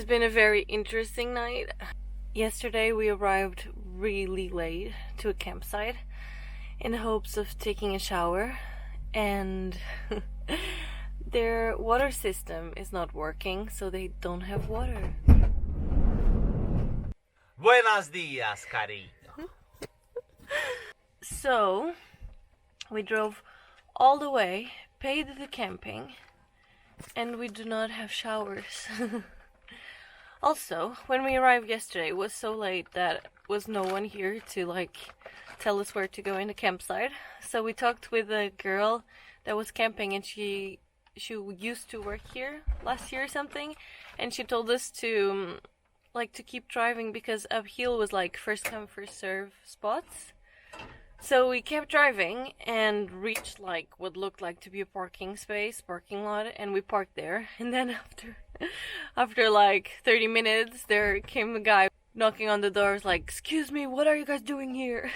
been a very interesting night. Yesterday we arrived really late to a campsite in hopes of taking a shower, and their water system is not working, so they don't have water. Buenos dias, cariño. So we drove all the way, paid the camping, and we do not have showers. Also, when we arrived yesterday, it was so late that was no one here to tell us where to go in the campsite. So we talked with a girl that was camping, and she used to work here last year or something, and she told us to keep driving because uphill was first come first serve spots. So we kept driving and reached what looked like to be a parking lot, and we parked there. And then after 30 minutes, there came a guy knocking on the doors "Excuse me, what are you guys doing here?"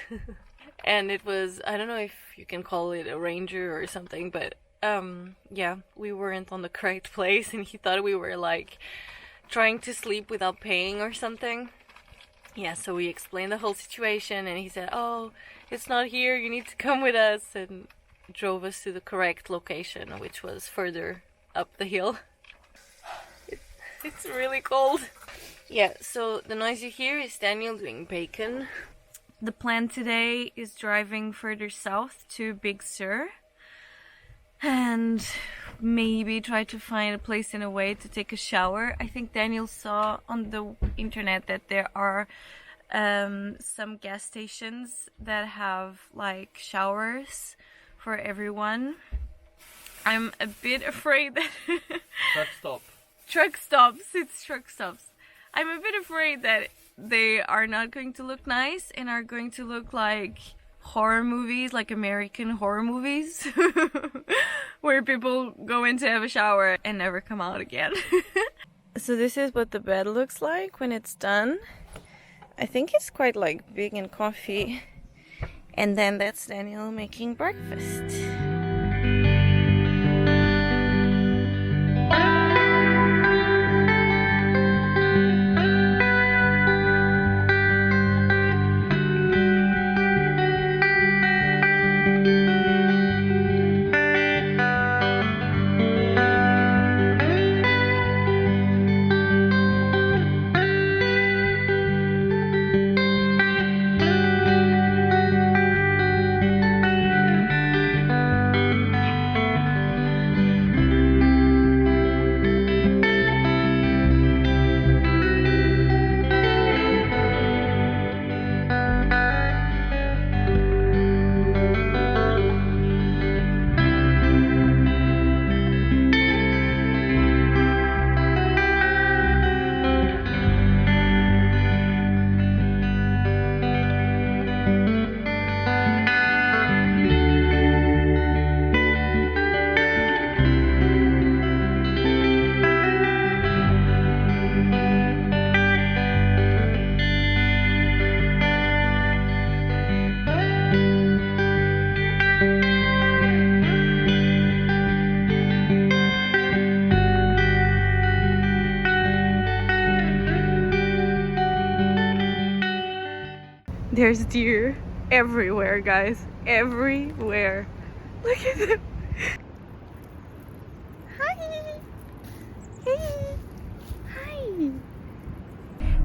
And it was, I don't know if you can call it a ranger or something, but yeah, we weren't on the correct place, and he thought we were trying to sleep without paying or something. Yeah, so we explained the whole situation, and he said, "Oh, it's not here, you need to come with us," and drove us to the correct location, which was further up the hill. It's really cold. Yeah, so the noise you hear is Daniel doing bacon. The plan today is driving further south to Big Sur and maybe try to find a place in a way to take a shower. I think Daniel saw on the internet that there are some gas stations that have showers for everyone. I'm a bit afraid that truck stops. I'm a bit afraid that they are not going to look nice and are going to look like horror movies, like American horror movies, where people go in to have a shower and never come out again. So this is what the bed looks like when it's done. I think it's quite big and comfy. And then that's Daniel making breakfast. There's deer everywhere, guys. Everywhere. Look at them. Hi. Hey. Hi.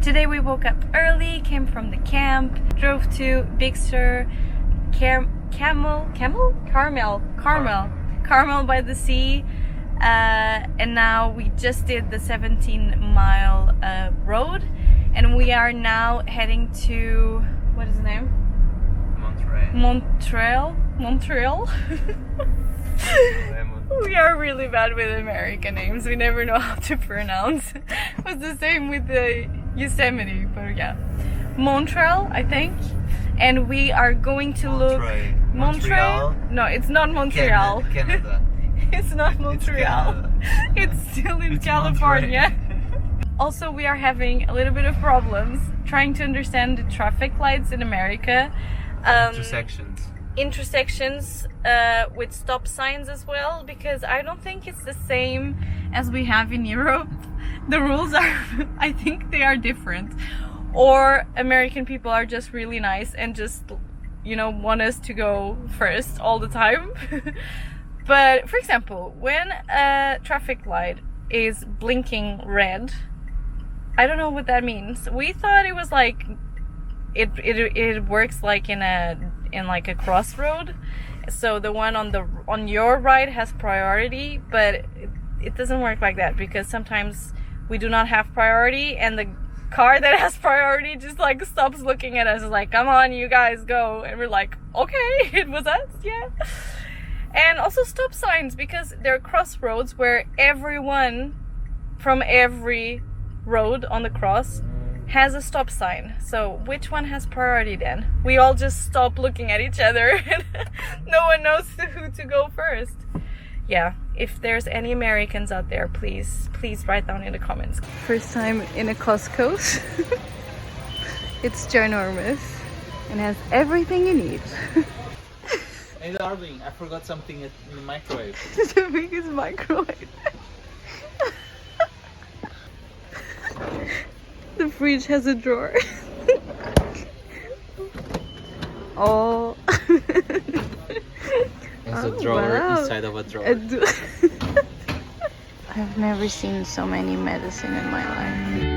Today we woke up early, came from the camp, drove to Big Sur, Carmel by the sea, and now we just did the 17-mile road, and we are now heading to, what is the name? Montreal. We are really bad with American names. We never know how to pronounce. It was the same with the Yosemite, but yeah. Montreal, I think. And we are going to look... Montreal? No, it's not Montreal. Canada. It's not Montreal. It's still in California. Also, we are having a little bit of problems trying to understand the traffic lights in America. Intersections with stop signs as well, because I don't think it's the same as we have in Europe. the rules are, I think they are different, or American people are just really nice and just, you know, want us to go first all the time. But for example, when a traffic light is blinking red, I don't know what that means. We thought it was like it works like in like a crossroad, so the one on your right has priority, but it doesn't work like that, because sometimes we do not have priority and the car that has priority just like stops looking at us, is like, come on you guys, go, and we're like, okay, it was us, yeah. And also stop signs, because there are crossroads where everyone from every road on the cross has a stop sign. So which one has priority then? We all just stop looking at each other and no one knows who to go first. Yeah, if there's any Americans out there, please write down in the comments. First time in a Costco. It's ginormous and has everything you need. Hey darling, I forgot something in the microwave. The biggest microwave. The fridge has a drawer. Oh. There's a drawer inside of a drawer. I've never seen so many medicine in my life.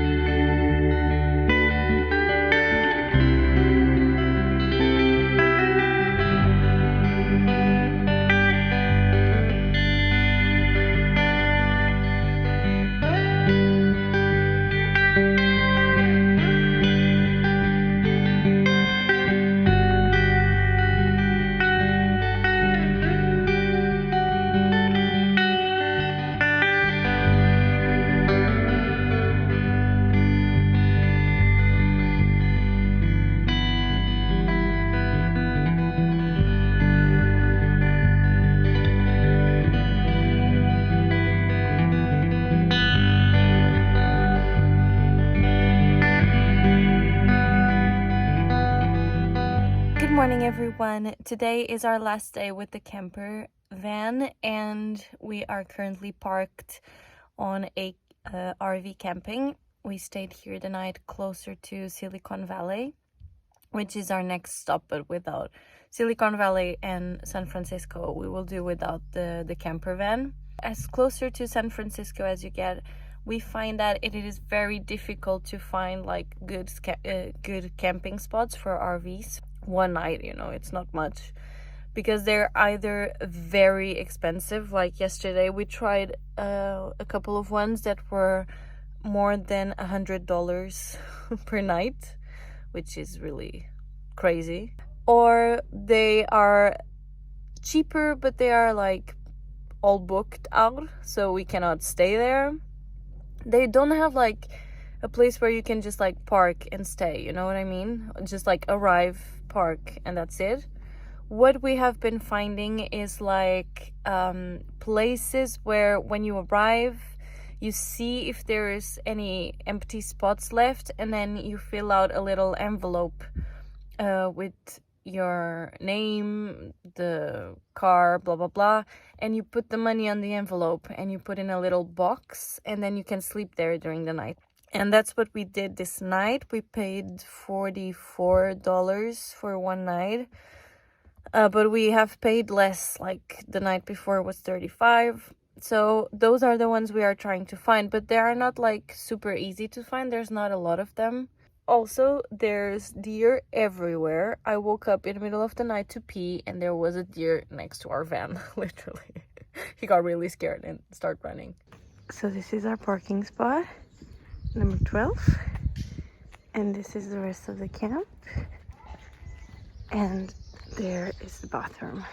Good morning everyone. Today is our last day with the camper van and we are currently parked on a RV camping. We stayed here the night closer to Silicon Valley, which is our next stop, but without Silicon Valley and San Francisco, we will do without the camper van. As closer to San Francisco as you get, we find that it is very difficult to find like good camping spots for RVs. One night, you know, it's not much, because they're either very expensive. Like yesterday we tried a couple of ones that were more than $100 per night, which is really crazy, or they are cheaper but they are like all booked out, so we cannot stay there. They don't have like a place where you can just like park and stay, you know what I mean? Just like arrive, park, and that's it. What we have been finding is like places where when you arrive you see if there is any empty spots left, and then you fill out a little envelope with your name, the car, blah blah blah, and you put the money on the envelope and you put in a little box, and then you can sleep there during the night. And that's what we did this night. We paid $44 for one night. But we have paid less, like the night before was $35. So those are the ones we are trying to find. But they are not like super easy to find. There's not a lot of them. Also, there's deer everywhere. I woke up in the middle of the night to pee and there was a deer next to our van, literally. He got really scared and started running. So this is our parking spot. Number 12, and this is the rest of the camp, and there is the bathroom.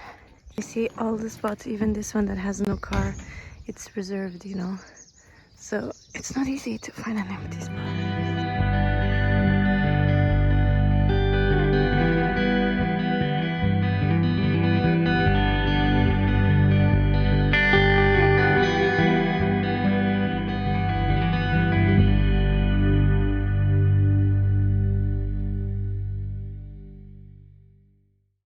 You see all the spots, even this one that has no car, it's reserved, you know, so it's not easy to find an empty spot.